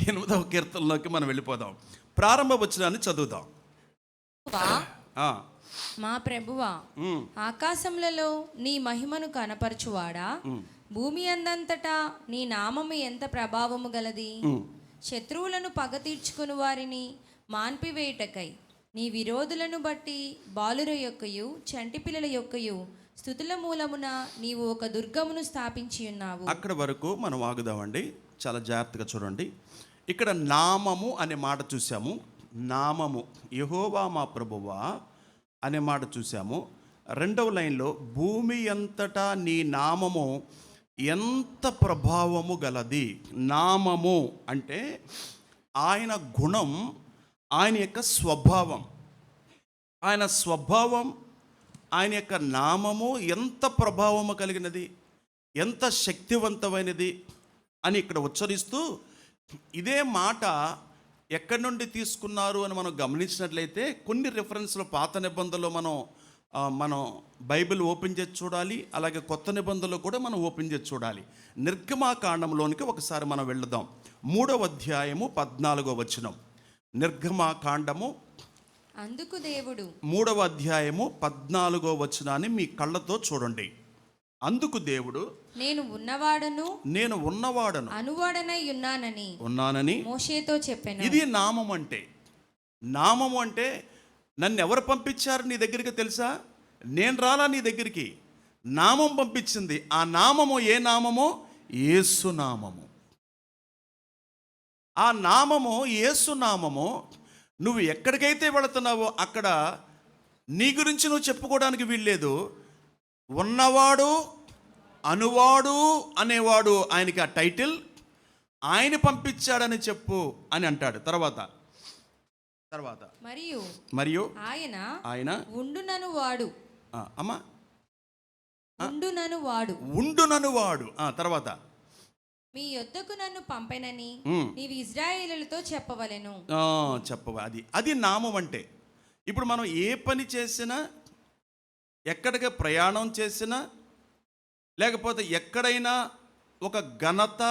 8వ కీర్తనలోకి మనం వెళ్ళిపోదాం. ప్రారంభ వచనాన్ని చదువుదాం. మా ప్రభువా, ఆకాశములలో నీ మహిమను కనపరచువాడా, భూమి అందంతటా నీ నామము ఎంత ప్రభావము గలది. శత్రువులను పగ తీర్చుకుని వారిని మాన్పివేయుటకై నీ విరోధులను బట్టి బాలుర యొక్కయు చంటి పిల్లల యొక్కయు స్తుతుల మూలమున నీవు ఒక దుర్గమును స్థాపించి ఉన్నావు. అక్కడ వరకు మనం ఆగుదామండి. చాలా జాగ్రత్తగా చూడండి. ఇక్కడ నామము అనే మాట చూసాము. నామము యెహోవా మా ప్రభువా అనే మాట చూసాము. 2వ లైన్లో భూమి అంతటా నీ నామము ఎంత ప్రభావము గలది. నామము అంటే ఆయన గుణం, ఆయన యొక్క స్వభావం. ఆయన స్వభావం, ఆయన యొక్క నామము ఎంత ప్రభావము కలిగినది, ఎంత శక్తివంతమైనది అని ఇక్కడ ఉచ్చరిస్తూ, ఇదే మాట ఎక్కడి నుండి తీసుకున్నారు అని మనం గమనించినట్లయితే కొన్ని రిఫరెన్స్లు పాత నిబంధనలో మనం బైబిల్ ఓపెన్ చేసి చూడాలి. అలాగే కొత్త నిబంధనలో కూడా మనం ఓపెన్ చేసి చూడాలి. నిర్గమాకాండంలోనికి ఒకసారి మనం వెళదాం. 3వ అధ్యాయము 14వ వచనం. నిర్గమాకాండము అందుకు దేవుడు 3వ అధ్యాయము 14వ వచనాన్ని మీ కళ్ళతో చూడండి. అందుకు దేవుడు నేను ఉన్నవాడను అనువాడనై ఉన్నానని మోషేతో చెప్పాను. ఇది నామం అంటే. నామము అంటే నన్ను ఎవరు పంపించారు నీ దగ్గరికి తెలుసా? నేను రాలా నీ దగ్గరికి, నామం పంపించింది. ఆ నామము ఏ నామమో? యేసు నామము. ఆ నామము యేసు నామము. నువ్వు ఎక్కడికైతే వెళుతున్నావో అక్కడ నీ గురించి నువ్వు చెప్పుకోవడానికి వీల్లేదు. ఉన్నవాడు, అనువాడు అనేవాడు ఆయనకి ఆ టైటిల్. ఆయన పంపించాడని చెప్పు అని అంటాడు. తర్వాత మరియు ఆయన ఉండునను వాడు. అమ్మా, ఉండునను వాడు. తర్వాత మీ యొద్దకు నన్ను పంపెనని నీవు ఇశ్రాయేలులతో చెప్పవలెను. అది నామం అంటే. ఇప్పుడు మనం ఏ పని చేసినా, ఎక్కడికి ప్రయాణం చేసినా, లేకపోతే ఎక్కడైనా ఒక ఘనత,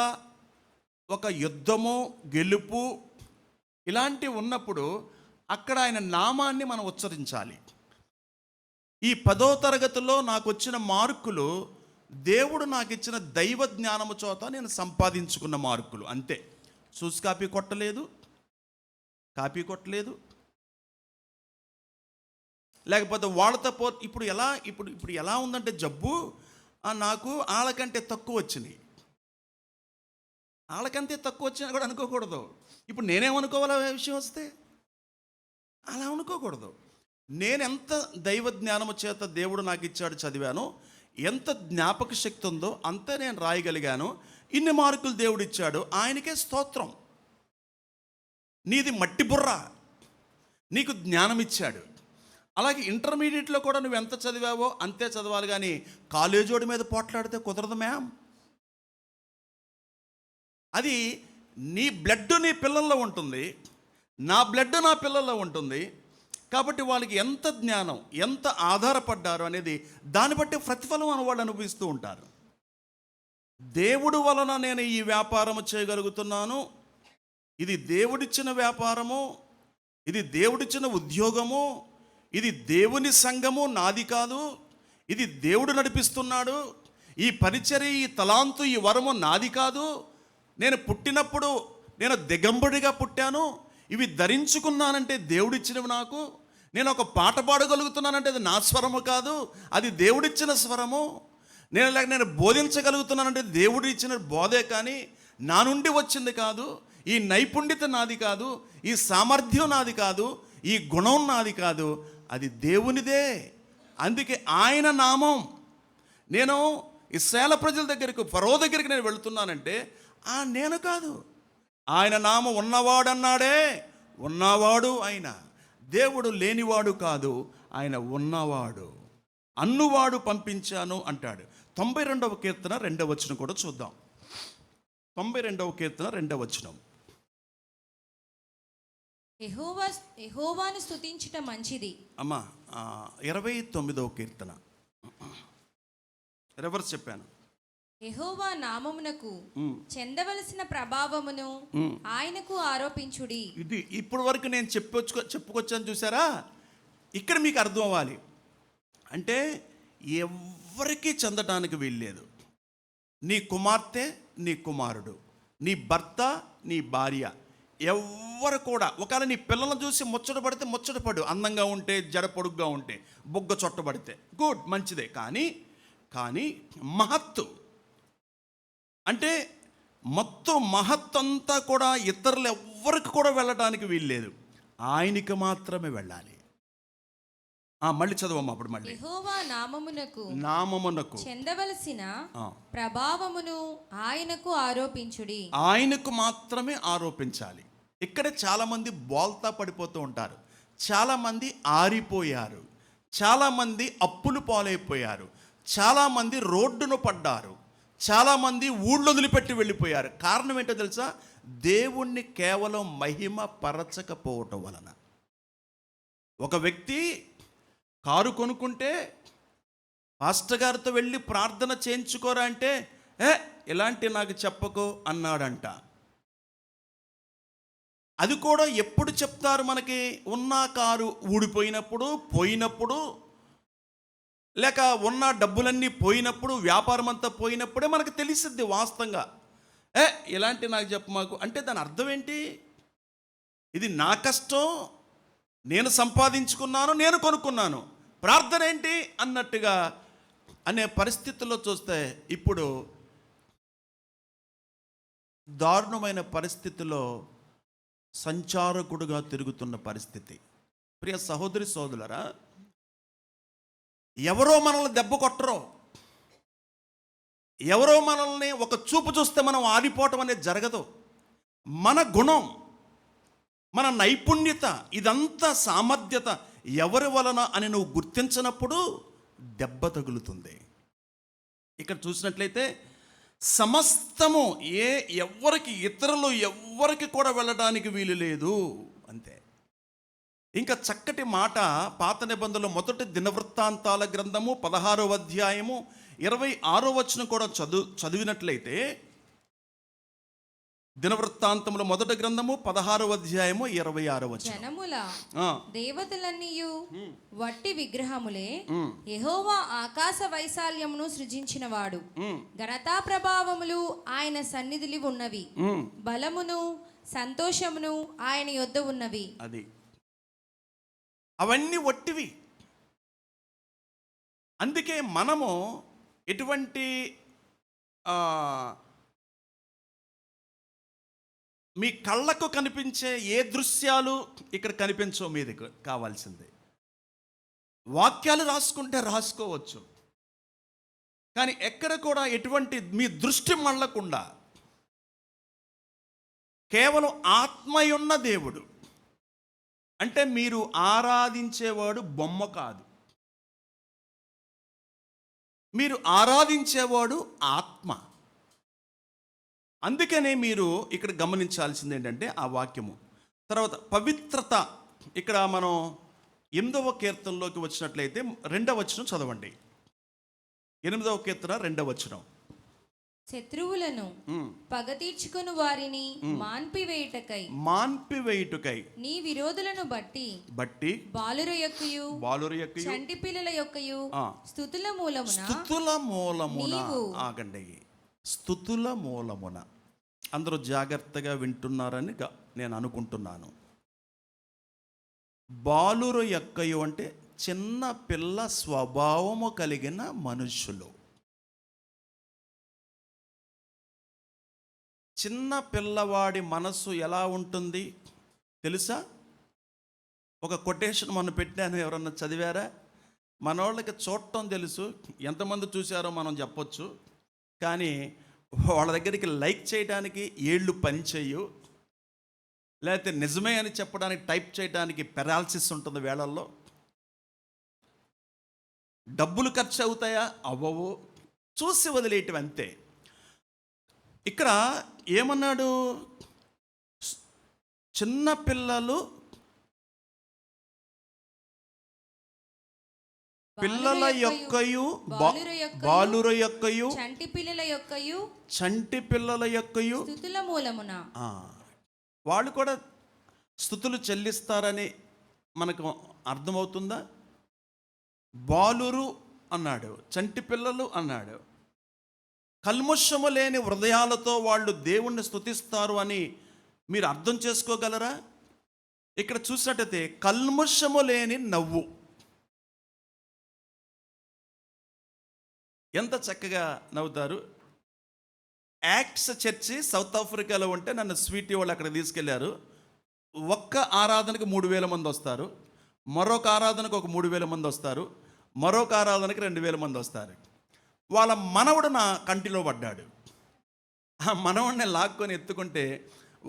ఒక యుద్ధము, గెలుపు ఇలాంటివి ఉన్నప్పుడు అక్కడ ఆయన నామాన్ని మనం ఉచ్చరించాలి. ఈ 10వ తరగతిలో నాకు వచ్చిన మార్కులు దేవుడు నాకు ఇచ్చిన దైవ జ్ఞానము చేత నేను సంపాదించుకున్న మార్కులు అంతే. చూసి కాపీ కొట్టలేదు. లేకపోతే వాళ్ళతో ఇప్పుడు ఎలా ఉందంటే జబ్బు, నాకు వాళ్ళకంటే తక్కువ వచ్చినాయి. వాళ్ళకంటే తక్కువ వచ్చినా కూడా అనుకోకూడదు. ఇప్పుడు నేనేమనుకోవాలా విషయం వస్తే? అలా అనుకోకూడదు. నేను ఎంత దైవ జ్ఞానము చేత దేవుడు నాకు ఇచ్చాడు చదివాను, ఎంత జ్ఞాపక శక్తి ఉందో అంతే నేను రాయగలిగాను. ఇన్ని మార్కులు దేవుడు ఇచ్చాడు, ఆయనకే స్తోత్రం. నీది మట్టి బుర్ర, నీకు జ్ఞానం ఇచ్చాడు. అలాగే ఇంటర్మీడియట్లో కూడా నువ్వు ఎంత చదివావో అంతే చదవాలి, కానీ కాలేజోడి మీద పోట్లాడితే కుదరదు మ్యామ్. అది నీ బ్లడ్ నీ పిల్లల్లో ఉంటుంది, నా బ్లడ్ నా పిల్లల్లో ఉంటుంది. కాబట్టి వాళ్ళకి ఎంత జ్ఞానం, ఎంత ఆధారపడ్డారు అనేది దాన్ని బట్టి ప్రతిఫలం అని వాళ్ళు అనుభవిస్తూ ఉంటారు. దేవుడు వలన నేను ఈ వ్యాపారము చేయగలుగుతున్నాను, ఇది దేవుడిచ్చిన వ్యాపారము, ఇది దేవుడిచ్చిన ఉద్యోగము, ఇది దేవుని సంఘము, నాది కాదు, ఇది దేవుడు నడిపిస్తున్నాడు, ఈ పరిచర్య, ఈ తలాంతు, ఈ వరము నాది కాదు, నేను పుట్టినప్పుడు నేను దిగంబడిగా పుట్టాను, ఇవి ధరించుకున్నానంటే దేవుడిచ్చినవి నాకు, నేను ఒక పాట పాడగలుగుతున్నానంటే అది నా స్వరము కాదు, అది దేవుడిచ్చిన స్వరము, నేను బోధించగలుగుతున్నానంటే దేవుడు ఇచ్చిన బోధే కానీ నా నుండి వచ్చింది కాదు, ఈ నైపుణ్యత నాది కాదు, ఈ సామర్థ్యం నాది కాదు, ఈ గుణం నాది కాదు, అది దేవునిదే. అందుకే ఆయన నామం. నేను ఇశ్రాయేలు ప్రజల దగ్గరికి, ఫరో దగ్గరికి నేను వెళుతున్నానంటే నేను కాదు, ఆయన నామం ఉన్నవాడన్నాడే, ఉన్నవాడు ఆయన. దేవుడు లేనివాడు కాదు, ఆయన ఉన్నవాడు. అన్నువాడు పంపించాను అంటాడు. 92వ కీర్తన 2వ వచనం కూడా చూద్దాం. 92వ కీర్తన 2వ వచనం. యెహోవాను స్తుతించుట మంచిది. అమ్మా 29వ కీర్తన రివర్స్ చెప్పాను. యెహోవా నామమునకు చెందవలసిన ప్రభావమును ఆయనకు ఆరోపించుడి. ఇది ఇప్పటి వరకు నేను చెప్పుకొచ్చాను చూసారా, ఇక్కడ మీకు అర్థం అవ్వాలి. అంటే ఎవరికి చెందటానికి వీల్లేదు. నీ కుమార్తె, నీ కుమారుడు, నీ భర్త, నీ భార్య, ఎవ్వరు కూడా. ఒకవేళ నీ పిల్లలను చూసి ముచ్చటపడితే ముచ్చటపడు, అందంగా ఉంటే, జడ పొడుగ్గా ఉంటే, బొగ్గ చొట్టబడితే గుడ్, మంచిదే. కానీ మహత్తు అంటే మొత్తం మహత్తంతా కూడా ఇతరులు ఎవ్వరికి కూడా వెళ్ళడానికి వీల్లేదు, ఆయనకి మాత్రమే వెళ్ళాలి. మళ్ళీ చదవమ్మా. అప్పుడు మళ్ళీ యెహోవా నామమునకు చెందవలసిన ప్రభావమును ఆయనకు ఆరోపించుడి. ఆయనకు మాత్రమే ఆరోపించాలి. ఇక్కడే చాలామంది బోల్తా పడిపోతూ ఉంటారు, చాలామంది ఆరిపోయారు, చాలామంది అప్పులు పాలైపోయారు, చాలామంది రోడ్డును పడ్డారు, చాలామంది ఊళ్ళో వదిలిపెట్టి వెళ్ళిపోయారు. కారణం ఏంటో తెలుసా? దేవుణ్ణి కేవలం మహిమ పరచకపోవటం వలన. ఒక వ్యక్తి కారు కొనుక్కుంటే పాస్టర్ గారితో వెళ్ళి ప్రార్థన చేయించుకోరా అంటే ఇలాంటి నాకు చెప్పకు అన్నాడంట. అది కూడా ఎప్పుడు చెప్తారు మనకి? ఉన్న కారు ఊడిపోయినప్పుడు, పోయినప్పుడు, లేక ఉన్న డబ్బులన్నీ పోయినప్పుడు, వ్యాపారం అంతా పోయినప్పుడే మనకు తెలిసిద్ది వాస్తవంగా. ఇలాంటి నాకు చెప్పు మాకు అంటే దాని అర్థం ఏంటి? ఇది నా కష్టం, నేను సంపాదించుకున్నాను, నేను కొనుక్కున్నాను, ప్రార్థన ఏంటి అన్నట్టుగా అనే పరిస్థితుల్లో చూస్తే ఇప్పుడు దారుణమైన పరిస్థితిలో సంచారకుడుగా తిరుగుతున్న పరిస్థితి. ప్రియ సహోదరి సోదరులారా, ఎవరో మనల్ని దెబ్బ కొట్టరో, ఎవరో మనల్ని ఒక చూపు చూస్తే మనం ఆడిపోవటం అనేది జరగదు. మన గుణం, మన నైపుణ్యత, ఇదంతా సామర్థ్యత ఎవరి వలన అని నువ్వు గుర్తించినప్పుడు దెబ్బ తగులుతుంది. ఇక్కడ చూసినట్లయితే సమస్తము ఎవరికి, ఇతరులు ఎవ్వరికి కూడా వెళ్ళడానికి వీలు లేదు అంతే. ఇంకా చక్కటి మాట పాత నిబంధనలో మొదటి దినవృత్తాంతాల గ్రంథము 16వ అధ్యాయము 26వ వచనం కూడా చదివినట్లయితే, దినవృత్తాంతముల మొదటి గ్రంథము 16వ అధ్యాయము 26వ వచనం. జనముల దేవతలన్నీయు వట్టి విగ్రహములే, యెహోవా ఆకాశ వైశాల్యమును సృజించినవాడు, ఘనతా ప్రభావములు ఆయన సన్నిధిలో ఉన్నవి, బలమును సంతోషమును ఆయన యొద్ద ఉన్నవి. అది అవన్నీ వట్టివి. అందుకే మనము ఎటువంటి మీ కళ్ళకు కనిపించే ఏ దృశ్యాలు ఇక్కడ కనిపించో మీది కావాల్సిందే. వాక్యాలు రాసుకుంటే రాసుకోవచ్చు, కానీ ఎక్కడ కూడా ఎటువంటి మీ దృష్టి మళ్ళకుండా కేవలం ఆత్మయున్న దేవుడు అంటే మీరు ఆరాధించేవాడు బొమ్మ కాదు, మీరు ఆరాధించేవాడు ఆత్మ. అందుకనే మీరు ఇక్కడ గమనించాల్సింది ఏంటంటే ఆ వాక్యము. తర్వాత పవిత్రత. ఇక్కడ మనం 8వ కీర్తనలోకి వచ్చినట్లయితే 2వ వచనం చదవండి. 8వ కీర్తన 2వ వచనం. శత్రువులను పగ తీర్చుకుని వారిని మాన్పివేయుటకై నీ విరోధులను బట్టి బాలుర యొక్కయు చంటి పిల్లల యొక్కయు స్తుతుల మూలమున ఆగండి. స్తుతుల మూలమున అందరూ జాగ్రత్తగా వింటున్నారని నేను అనుకుంటున్నాను. బాలుర యొక్కయు అంటే చిన్న పిల్ల స్వభావము కలిగిన మనుషులు. చిన్న పిల్లవాడి మనస్సు ఎలా ఉంటుంది తెలుసా? ఒక కొటేషన్ మనం పెట్టాను, ఎవరన్నా చదివారా? మనోళ్ళకి చూడటం తెలుసు, ఎంతమంది చూశారో మనం చెప్పొచ్చు, కానీ వాళ్ళ దగ్గరికి లైక్ చేయడానికి ఏళ్ళు పనిచేయు, లేకపోతే నిజమే అని చెప్పడానికి టైప్ చేయడానికి పెరాలసిస్ ఉంటుంది వేళల్లో. డబ్బులు ఖర్చు అవుతాయా? అవ్వవు, చూసి వదిలేయటం అంతే. ఇక్కడ ఏమన్నాడు? చిన్న పిల్లలు పిల్లల యొక్కయు బాలుర బాలుర యొక్కయు, యొక్కయు చంటి పిల్లల యొక్కయు చంటి పిల్లల యొక్కయు స్తుతుల మూలమున ఆ, వాళ్ళు కూడా స్తుతులు చెల్లిస్తారని మనకు అర్థమవుతుందా? బాలురు అన్నాడు, చంటి పిల్లలు అన్నాడు. కల్మషము లేని హృదయాలతో వాళ్ళు దేవుణ్ణి స్తుతిస్తారు అని మీరు అర్థం చేసుకోగలరా? ఇక్కడ చూసినట్టయితే కల్మషము లేని నవ్వు. ఎంత చక్కగా నవ్వుతారు. యాక్ట్స్ చర్చి సౌత్ ఆఫ్రికాలో ఉంటే నన్ను స్వీటీ వాళ్ళు అక్కడ తీసుకెళ్లారు. ఒక్క ఆరాధనకు 3,000 మంది వస్తారు, మరొక ఆరాధనకు ఒక 3,000 మంది వస్తారు, మరొక ఆరాధనకి 2,000 మంది వస్తారు. వాళ్ళ మనవడు నా కంటిలో పడ్డాడు. ఆ మనవడిని లాక్కొని ఎత్తుకుంటే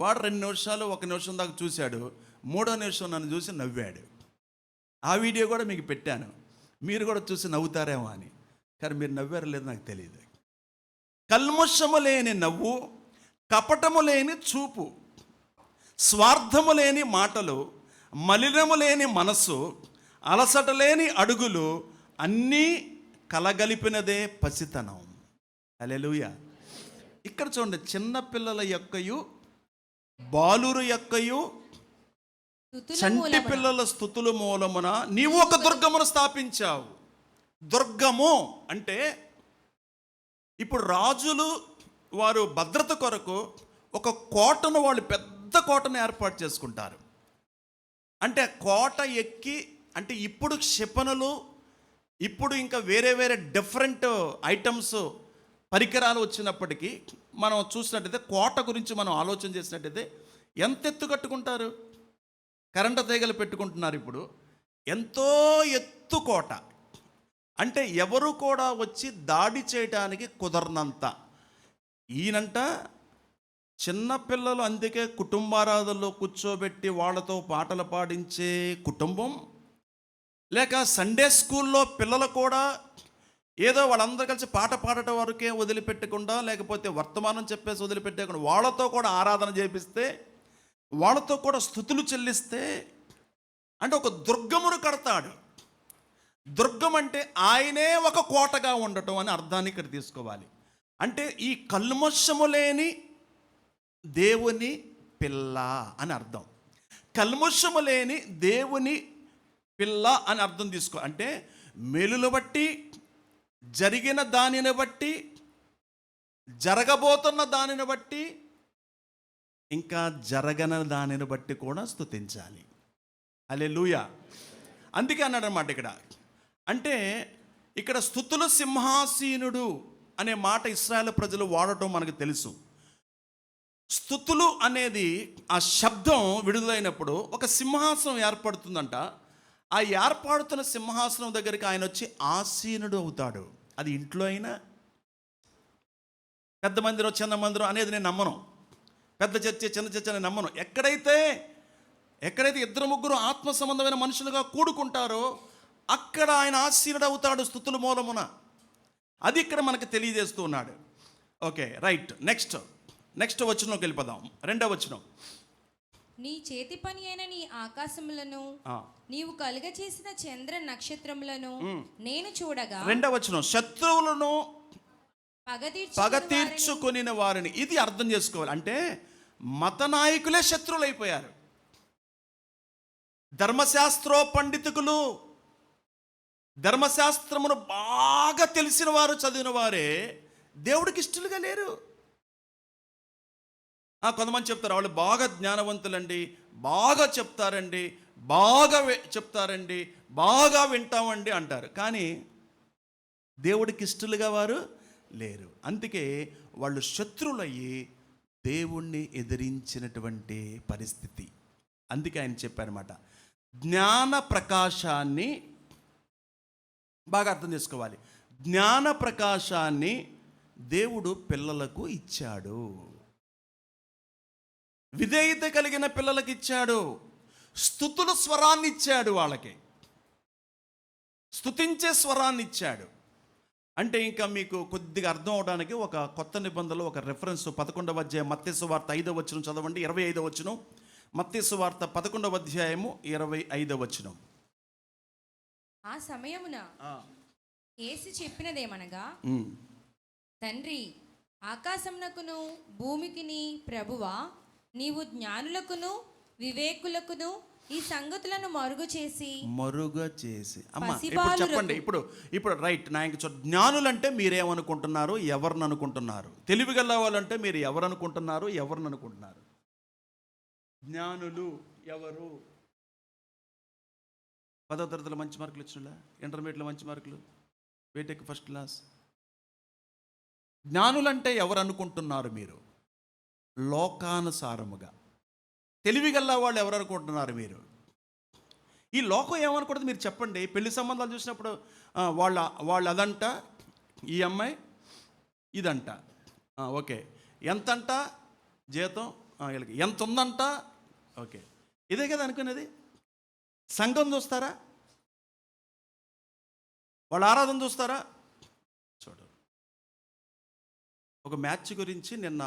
వాడు 2 నిమిషాలు 1 నిమిషం దాకా చూశాడు. 3వ నిమిషం నన్ను చూసి నవ్వాడు. ఆ వీడియో కూడా మీకు పెట్టాను, మీరు కూడా చూసి నవ్వుతారేమో అని. కానీ మీరు నవ్వారో లేదో నాకు తెలియదు. కల్మషము లేని నవ్వు, కపటము లేని చూపు, స్వార్థము లేని మాటలు, మలినము లేని మనస్సు, అలసట లేని అడుగులు అన్నీ కలగలిపినదే పసితనం. హల్లెలూయా. ఇక్కడ చూడండి, చిన్న పిల్లల యొక్కయు బాలురు యొక్కయు స్తుతుల చంటి మూలమున. పిల్లల స్తుతుల మూలమున నీవు ఒక దుర్గమును స్థాపించావు. దుర్గము అంటే ఇప్పుడు రాజులు వారు భద్రత కొరకు ఒక కోటను, వాళ్ళు పెద్ద కోటను ఏర్పాటు చేసుకుంటారు. అంటే కోట ఎక్కి, అంటే ఇప్పుడు క్షిపణులు, ఇప్పుడు ఇంకా వేరే వేరే డిఫరెంట్ ఐటమ్స్ పరికరాలు వచ్చినప్పటికీ మనం చూసినట్టయితే కోట గురించి మనం ఆలోచన చేసినట్టయితే ఎంత ఎత్తు కట్టుకుంటారు? కరెంటు తీగలు పెట్టుకుంటున్నారు. ఇప్పుడు ఎంతో ఎత్తు కోట, అంటే ఎవరు కూడా వచ్చి దాడి చేయడానికి కుదరనంత. ఈయనంట చిన్నపిల్లలు, అందుకే కుటుంబారాధనలో కూర్చోబెట్టి వాళ్ళతో పాటలు పాడించే కుటుంబం, లేక సండే స్కూల్లో పిల్లలు కూడా ఏదో వాళ్ళందరూ కలిసి పాట పాడటం వరకే వదిలిపెట్టకుండా, లేకపోతే వర్తమానం చెప్పేసి వదిలిపెట్టకుండా వాళ్ళతో కూడా ఆరాధన చేపిస్తే, వాళ్ళతో కూడా స్తుతులు చెల్లిస్తే, అంటే ఒక దుర్గమును కడతాడు. దుర్గం అంటే ఆయనే ఒక కోటగా ఉండటం అని అర్థాన్ని ఇక్కడ తీసుకోవాలి. అంటే ఈ కల్మషము లేని దేవుని పిల్ల అని అర్థం. కల్మషము లేని దేవుని పిల్ల అని అర్థం తీసుకో. అంటే మేలును బట్టి, జరిగిన దానిని బట్టి, జరగబోతున్న దానిని బట్టి, ఇంకా జరగని దానిని బట్టి కూడా స్తుతించాలి. హల్లెలూయా. అందుకే అన్నాడు అన్నమాట ఇక్కడ. అంటే ఇక్కడ స్తుతుల సింహాసీనుడు అనే మాట ఇశ్రాయేలు ప్రజలు వాడటం మనకు తెలుసు. స్తుతులు అనేది ఆ శబ్దం విడుదలైనప్పుడు ఒక సింహాసనం ఏర్పడుతుందంట. ఆ ఏర్పడుతున్న సింహాసనం దగ్గరికి ఆయన వచ్చి ఆసీనుడు అవుతాడు. అది ఇంట్లో అయినా, పెద్ద మందిరం చిన్న మందిరం అనేది నేను నమ్మను, పెద్ద చర్చ చిన్న చర్చ నేను నమ్మను. ఎక్కడైతే 2-3 ఆత్మ సంబంధమైన మనుషులుగా కూడుకుంటారో అక్కడ ఆయన ఆసీనుడు అవుతాడు స్తుతుల మూలమున. అది ఇక్కడ మనకు తెలియజేస్తూ ఉన్నాడు. Okay, right. నెక్స్ట్ వచనంలోకి వెళ్ళిపోదాం. 2వ వచనం. నీ చేతి పని అయిన నీ ఆకాశములను, నీవు కలుగ చేసిన చంద్ర నక్షత్రములను నేను చూడగా, 2వ వచనం, శత్రువులను పగ తీర్చుకొని తీర్చుకొనిన వారిని. ఇది అర్థం చేసుకోవాలి. అంటే మత నాయకులే శత్రువులు అయిపోయారు. ధర్మశాస్త్రో పండితులు, ధర్మశాస్త్రమును బాగా తెలిసిన వారు, చదివిన వారే దేవుడికి ఇష్టలుగా లేరు. కొంతమంది చెప్తారు వాళ్ళు బాగా జ్ఞానవంతులండి, బాగా చెప్తారండి, బాగా చెప్తారండి, బాగా వింటామండి అంటారు. కానీ దేవుడికి ఇష్టలుగా వారు లేరు. అందుకే వాళ్ళు శత్రువులయ్యి దేవుణ్ణి ఎదిరించినటువంటి పరిస్థితి. అందుకే ఆయన చెప్పారన్నమాట, జ్ఞాన ప్రకాశాన్ని బాగా అర్థం చేసుకోవాలి. జ్ఞాన ప్రకాశాన్ని దేవుడు పిల్లలకు ఇచ్చాడు, విధేయత కలిగిన పిల్లలకు ఇచ్చాడు, స్తుతుల స్వరాన్ని ఇచ్చాడు, వాళ్ళకి స్తుతించే స్వరాన్ని ఇచ్చాడు. అంటే ఇంకా మీకు కొద్దిగా అర్థం అవడానికి ఒక కొత్త నిబంధనలో ఒక రెఫరెన్స్ 11వ అధ్యాయం మత్తయి సువార్త 5వ వచనం చదవండి. 25వ వచనం, మత్తయి సువార్త 11వ అధ్యాయము 25వ వచనం. ఆ సమయమున యేసు చెప్పినదేమనగా, ఉమ్. తండ్రి, ఆకాశమునకును భూమికిని ప్రభువా, నీవు జ్ఞానులకును వివేకులకును ఈ సంగతులను మరుగు చేసి అమ్మా ఇప్పుడు పసిబాలురకు. చెప్పండి. ఇప్పుడు రైట్ నా ఇంక జ్ఞానులంటే మీరేమనుకుంటున్నారు, ఎవరిని అనుకుంటున్నారు? తెలివి గల వాళ్ళంటే మీరు ఎవరు అనుకుంటున్నారు, ఎవరిని అనుకుంటున్నారు? జ్ఞానులు ఎవరు? 10వ తరగతిలో మంచి మార్కులు వచ్చిన, ఇంటర్మీడియట్లో మంచి మార్కులు, బీటెక్ ఫస్ట్ క్లాస్. జ్ఞానులంటే ఎవరు అనుకుంటున్నారు మీరు? లోకానుసారముగా. తెలివిగల్లా వాళ్ళు ఎవరు అనుకుంటున్నారు మీరు? ఈ లోకం ఏమనుకుంటుంది మీరు చెప్పండి. పెళ్లి సంబంధాలు చూసినప్పుడు వాళ్ళు అదంట, ఈ అమ్మాయి ఇదంట, ఓకే, ఎంతంట జీతం, వీళ్ళకి ఎంత ఉందంట, ఓకే, ఇదే కదా అనుకునేది. సంఘం చూస్తారా? వాళ్ళ ఆరాధన చూస్తారా? చూడు. ఒక మ్యాచ్ గురించి నిన్న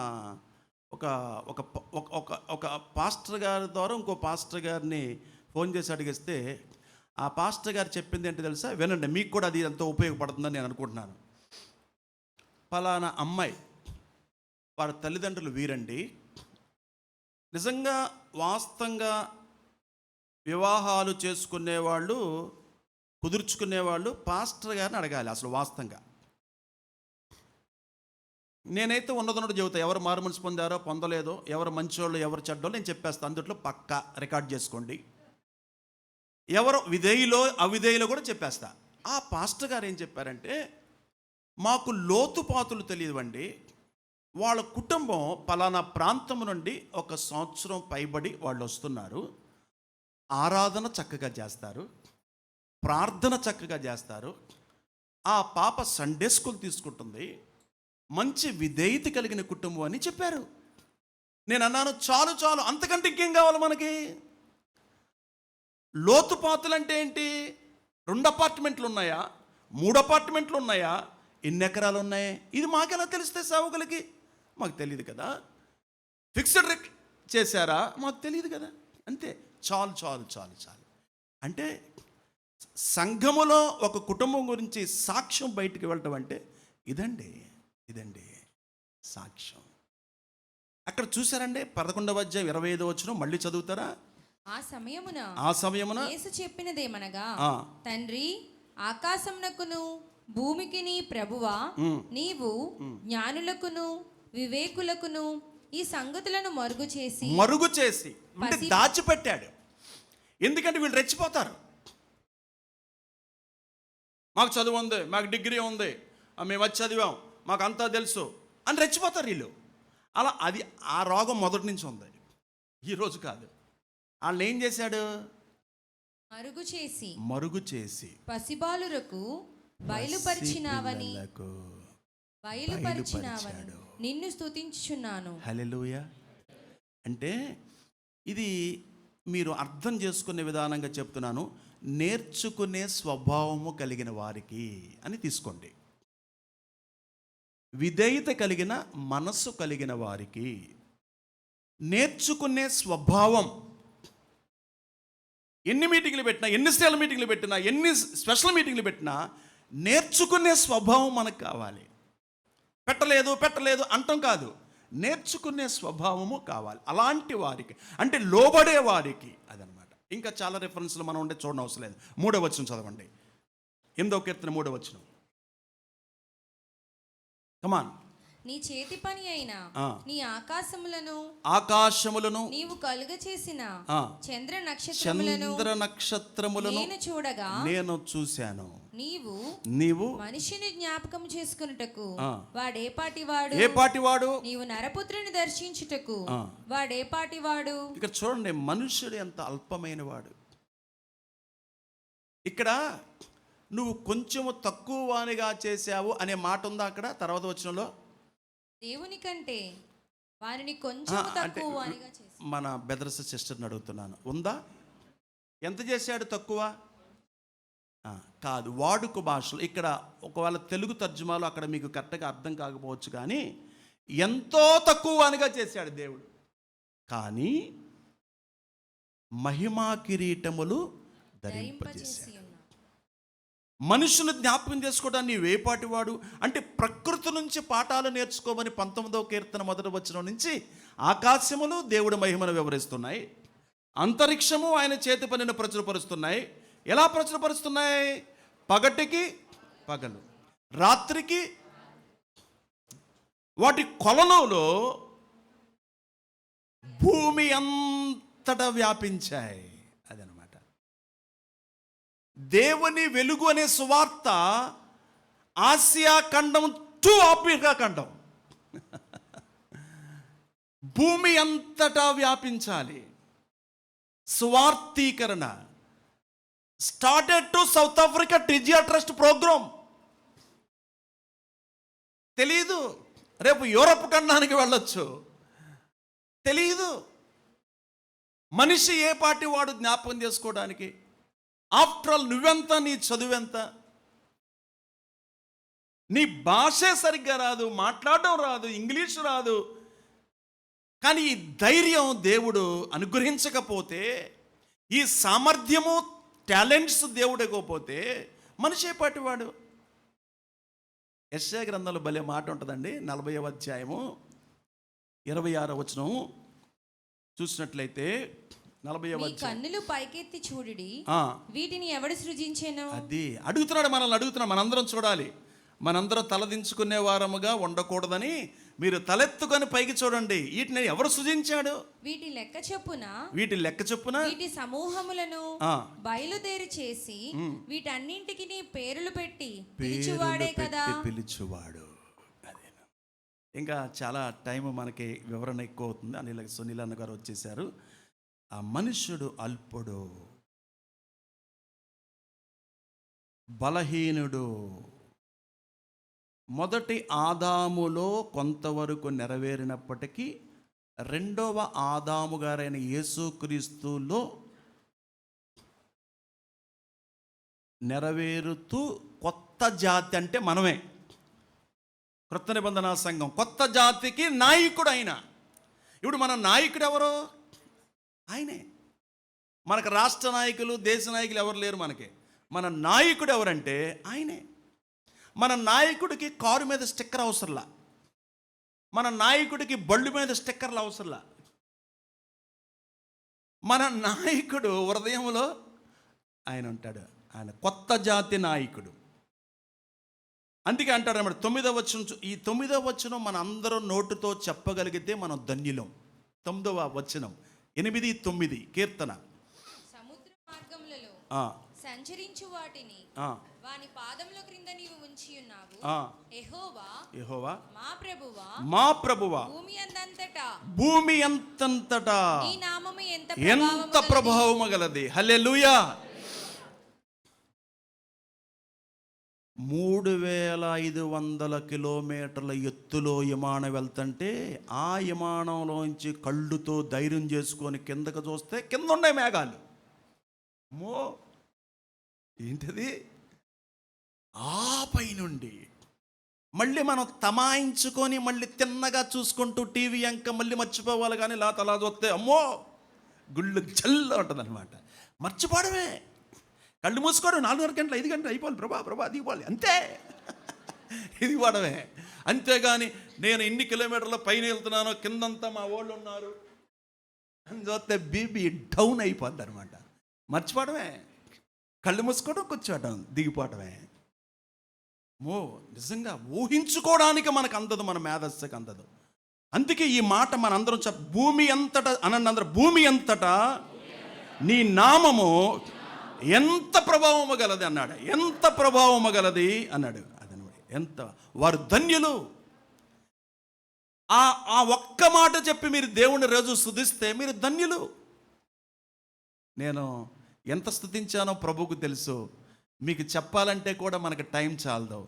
ఒక ఒక ఒక ఒక పాస్టర్ గారి ద్వారా ఇంకో పాస్టర్ గారిని ఫోన్ చేసి అడిగిస్తే ఆ పాస్టర్ గారు చెప్పింది ఏంటి తెలుసా? వినండి, మీకు కూడా అది ఎంతో ఉపయోగపడుతుందని నేను అనుకుంటున్నాను. పలానా అమ్మాయి వారి తల్లిదండ్రులు వీరండి, నిజంగా వాస్తవంగా వివాహాలు చేసుకునేవాళ్ళు, కుదుర్చుకునేవాళ్ళు పాస్టర్ గారిని అడగాలి అసలు వాస్తవంగా. నేనైతే ఉన్నదన్నట్టు చెబుతా. ఎవరు మారుమనసు పొందారో పొందలేదో, ఎవరు మంచోళ్ళు ఎవరు చెడ్డోళ్ళు నేను చెప్పేస్తాను. అందుట్లో పక్కా రికార్డ్ చేసుకోండి. ఎవరు విధేయులో అవిధేయులో కూడా చెప్పేస్తా. ఆ పాస్టర్ గారు ఏం చెప్పారంటే, మాకు లోతుపాతులు తెలియవండి, వాళ్ళ కుటుంబం పలానా ప్రాంతం నుండి 1 సంవత్సరం పైబడి వాళ్ళు వస్తున్నారు, ఆరాధన చక్కగా చేస్తారు, ప్రార్థన చక్కగా చేస్తారు, ఆ పాప సండే స్కూల్ తీసుకుంటుంది, మంచి విధేయత కలిగిన కుటుంబం అని చెప్పారు. నేను అన్నాను, చాలు చాలు, అంతకంటే ఇంకేం కావాలి మనకి? లోతుపాతులు అంటే ఏంటి? 2 అపార్ట్మెంట్లు ఉన్నాయా, 3 అపార్ట్మెంట్లు ఉన్నాయా, ఎన్ని ఎకరాలు ఉన్నాయి? ఇది మాకెలా తెలిస్తే సేవకులకి? మాకు తెలియదు కదా. ఫిక్స్డ్ రేట్ చేశారా? మాకు తెలియదు కదా. అంతే, చాలు చాలు చాలు చాలు. అంటే సంఘములో ఒక కుటుంబం గురించి సాక్ష్యం బయటికి వెళ్ళటం అంటే ఇదండి సాక్ష్యం. అక్కడ చూసారండి 11వ అధ్యాయం 25వ వచనం, మళ్ళీ చదువుతారా? ఆ సమయమున యేసు చెప్పినదేమనగా, తండ్రి, ఆకాశమునకును భూమికిని ప్రభువా, నీవు జ్ఞానులకును వివేకులకును ఈ సంగతులను మరుగు చేసి అంటే దాచిపెట్టాడు. ఎందుకంటే వీళ్ళు రెచ్చిపోతారు. మాకు చదువు ఉంది, మాకు డిగ్రీ ఉంది, మేము వచ్చి చదివాం, మాకు అంతా తెలుసు అని రెచ్చిపోతారు వీళ్ళు. అలా అది ఆ రోగం మొదటి నుంచి ఉంది, ఈరోజు కాదు. వాళ్ళు ఏం చేశాడు? మరుగు చేసి పసిబాలురకు బయలుపరిచినావని నిన్ను స్తుతించుచున్నాను. హల్లెలూయా. అంటే ఇది మీరు అర్థం చేసుకునే విధానంగా చెప్తున్నాను. నేర్చుకునే స్వభావము కలిగిన వారికి అని తీసుకోండి. విధేయత కలిగిన మనస్సు కలిగిన వారికి నేర్చుకునే స్వభావం. ఎన్ని మీటింగ్లు పెట్టినా, ఎన్ని స్టైల్ మీటింగ్లు పెట్టినా, ఎన్ని స్పెషల్ మీటింగ్లు పెట్టినా నేర్చుకునే స్వభావం మనకు కావాలి. పెట్టలేదు అంటం కాదు, నేర్చుకునే స్వభావము కావాలి అలాంటి వారికి, అంటే లోబడే వారికి. అదనమాట. ఇంకా చాలా రెఫరెన్స్లు మనం ఉండే చూడడం అవసరం లేదు. 3వ వచనం చదవండి, 8వ కీర్తన 3వ వచనం. కమాన్. నీ చేతి పని అయిన నీ ఆకాశములను నీవు కలుగ చేసిన చంద్ర నక్షత్రములను నేను చూశాను. నీవు మనిషిని జ్ఞాపకం చేసుకున్నటకు వాడేపాటివాడు, నీవు నరపుత్రుని దర్శించుటకు వాడేపాటివాడు. ఇక్కడ చూడండి, మనుష్యుడు ఎంత అల్పమైన వాడు. ఇక్కడ నువ్వు కొంచెము తక్కువ వానిగా చేశావు అనే మాట ఉందా అక్కడ తర్వాత వచనంలో? దేవుని కంటే వారిని కొంచెం తక్కువ వానిగా చేశాడు. మన బెదర్స్ సిస్టర్ని అడుగుతున్నాను, ఉందా? ఎంత చేశాడు తక్కువ? కాదు, వాడుక భాషలో. ఇక్కడ ఒకవేళ తెలుగు తర్జుమాలో అక్కడ మీకు కరెక్ట్గా అర్థం కాకపోవచ్చు, కానీ ఎంతో తక్కువ వానిగా చేశాడు దేవుడు. కానీ మహిమా కిరీటములు ధరింపజేశాడు. మనుషులు జ్ఞాపకం చేసుకోవడానికి నీవు ఏ పాటివాడు అంటే ప్రకృతి నుంచి పాఠాలు నేర్చుకోమని 19వ కీర్తన మొదటి వచనం నుంచి ఆకాశములు దేవుడి మహిమను వివరిస్తున్నాయి, అంతరిక్షము ఆయన చేతి పనిని ప్రచురపరుస్తున్నాయి. ఎలా ప్రచురపరుస్తున్నాయి? పగటికి పగలు, రాత్రికి వాటి కొలనులో భూమి అంతటా వ్యాపించాయి. అదనమాట దేవుని వెలుగు అనే సువార్త ఆసియా ఖండం టు ఆఫ్రికా ఖండం భూమి అంతటా వ్యాపించాలి. సువార్తీకరణ స్టార్టెడ్ టు సౌత్ ఆఫ్రికా టిజియా ట్రస్ట్ ప్రోగ్రామ్. తెలీదు రేపు యూరప్ ఖండానికి వెళ్ళొచ్చు, తెలీదు. మనిషి ఏ పాటి వాడు జ్ఞాపకం చేసుకోవడానికి? ఆఫ్టర్ ఆల్ నువ్వెంత, నీ చదువెంత? నీ భాషే సరిగ్గా రాదు, మాట్లాడడం రాదు, ఇంగ్లీష్ రాదు, కానీ ఈ ధైర్యం దేవుడు అనుగ్రహించకపోతే, ఈ సామర్థ్యము టాలెంట్స్ దేవుడు ఇవ్వకపోతే మనిషి ఏ పాటి వాడు? యెషయా గ్రంథంలో భలే మాట ఉంటుందండి. 40వ అధ్యాయము 26వ వచనం చూసినట్లయితే 40వ మీ అధ్యాయం. కన్నులు పైకెత్తి చూడుడి, ఆ, వీటిని ఎవడు సృజించెను? అది అడుగుతున్నాడు, మనల్ని అడుగుతున్నాడు. మనందరం చూడాలి, మనందరం తలదించుకునే వారముగా ఉండకూడదని మీరు తలెత్తుకొని పైకి చూడండి. వీటిని ఎవరు సృజించాడు? వీటి లెక్క చొప్పున వీటి లెక్క చొప్పున వీటి సమూహములను ఆ, బయలుదేరి చేసి వీటన్నింటికి నీ పేర్లు పెట్టి పేరులు పిలిచువాడే కదా. పెట్టి పిలిచువాడు. అదే. ఇంకా చాలా టైం మనకి వివరణ ఎక్కువ అవుతుంది. అనిల్ సునీల్ అన్న గారు వచ్చేసారు. ఆ మనుష్యుడు అల్పుడు, బలహీనుడు. మొదటి ఆదాములో కొంతవరకు నెరవేరినప్పటికీ రెండవ ఆదాము గారైన యేసుక్రీస్తులో నెరవేరుతూ కొత్త జాతి అంటే మనమే. క్రొత్త నిబంధన సంఘం కొత్త జాతికి నాయకుడు ఆయన. ఇప్పుడు మన నాయకుడు ఎవరు? ఆయనే. మనకు రాష్ట్ర నాయకులు, దేశ నాయకులు ఎవరు లేరు. మనకి మన నాయకుడు ఎవరంటే ఆయనే. మన నాయకుడికి కారు మీద స్టిక్కర్ అవసరంలా, మన నాయకుడికి బళ్ళు మీద స్టిక్కర్లు అవసరంలా. మన నాయకుడు హృదయంలో ఆయన ఉంటాడు. ఆయన కొత్త జాతి నాయకుడు. అందుకే అంటాడు అన్నమాట 9వ వచనం. ఈ 9వ వచనం మన అందరం నోటుతో చెప్పగలిగితే మనం ధన్యులం. 9వ వచనం 8, 9 కీర్తన. సముద్ర మార్గములలో ఆ, సంచరించు వాటిని ఆ, వాని పాదముల క్రింద నీవు ఉంచి ఉన్నావు. ఆ. యెహోవా యెహోవా మా ప్రభువా, మా ప్రభువా, భూమి అందంతటా భూమి అంతంతటా నీ నామము ఎంత ఎంత ప్రభావము గలది. హల్లెలూయా. 3500 కిలోమీటర్ల ఎత్తులో విమానం వెళ్తుంటే ఆ విమానంలోంచి కళ్ళుతో ధైర్యం చేసుకొని కిందకు చూస్తే కింద ఉన్నాయి మేఘాలు. మో ఏంటది? ఆ పైనుండి మళ్ళీ మనం తమాయించుకొని మళ్ళీ తిన్నగా చూసుకుంటూ టీవీ అంక మళ్ళీ మర్చిపోవాలి. కానీ అలా చూస్తే అమ్మో గుళ్ళు జల్లు ఉంటుంది అనమాట. మర్చిపోవడమే. కళ్ళు మూసుకోవడం 4 గంటలు 5 గంటలు అయిపోవాలి. ప్రభా దిగిపోవాలి, అంతే. ఇది పడమే. అంతేగాని నేను ఇన్ని కిలోమీటర్ల పైన వెళ్తున్నాను, కిందంతా మా వాళ్ళు ఉన్నారు అని చూస్తే బీబీ డౌన్ అయిపోద్ది అనమాట. మర్చిపోవడమే. కళ్ళు మూసుకోవడం, కూర్చోవడం, దిగిపోవడమే. నిజంగా ఊహించుకోవడానికి మనకు అందదు, మన మేధస్సుకి అందదు. అందుకే ఈ మాట మనందరం భూమి అంతటా అనండి అందరూ, భూమి అంతటా నీ నామము ఎంత ప్రభావము గలది అన్నాడు. ఎంత ప్రభావము గలది అన్నాడు. అదనమాట. ఎంత వారు ధన్యులు. ఆ ఒక్క మాట చెప్పి మీరు దేవుని రోజు స్తుతిస్తే మీరు ధన్యులు. నేను ఎంత స్తుతించానో ప్రభువుకు తెలుసు. మీకు చెప్పాలంటే కూడా మనకు టైం చాలదు.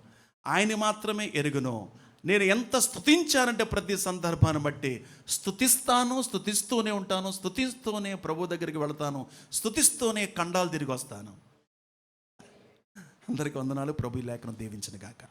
ఆయన మాత్రమే ఎరుగును. నేను ఎంత స్తుతించానంటే ప్రతి సందర్భాన్ని బట్టి స్తుతిస్తూనే ఉంటాను, స్తుతిస్తూనే ప్రభు దగ్గరికి వెళతాను, స్తుతిస్తూనే ఖండాలు తిరిగి వస్తాను. అందరికీ వందనాలు. ప్రభు ఈ లేఖను దీవించును గాక.